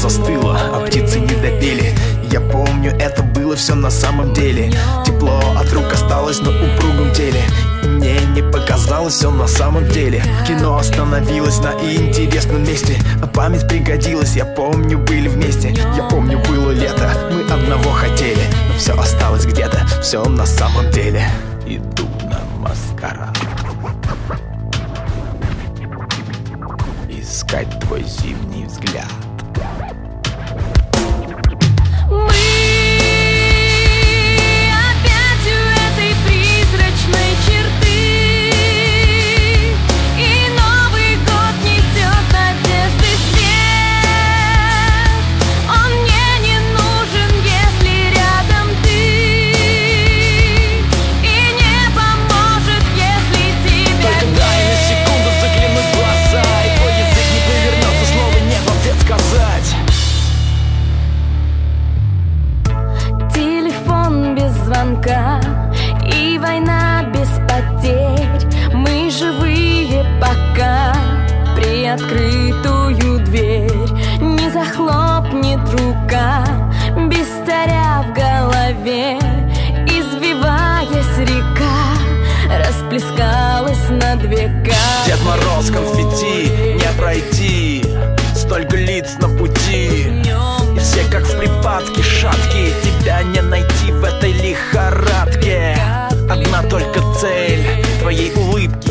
застыло, а птицы не допели. Я помню, это было все на самом деле. Тепло от рук осталось на упругом теле. Мне не показалось все на самом деле. Кино остановилось на интересном месте. На память пригодилось, я помню, были вместе. Я помню, было лето, мы одного хотели. Но все осталось где-то, все на самом деле. Иду на маскарад искать твой зимний взгляд. И война без потерь. Мы живые пока. Приоткрытую дверь не захлопнет рука. Без царя в голове, извиваясь река, расплескалась над века. Дед Мороз, конфетти, не пройти. Столько лиц на пути, и все как в припадке шаткие. Тебя не найти в этой лихорадке. Одна только цель твоей улыбки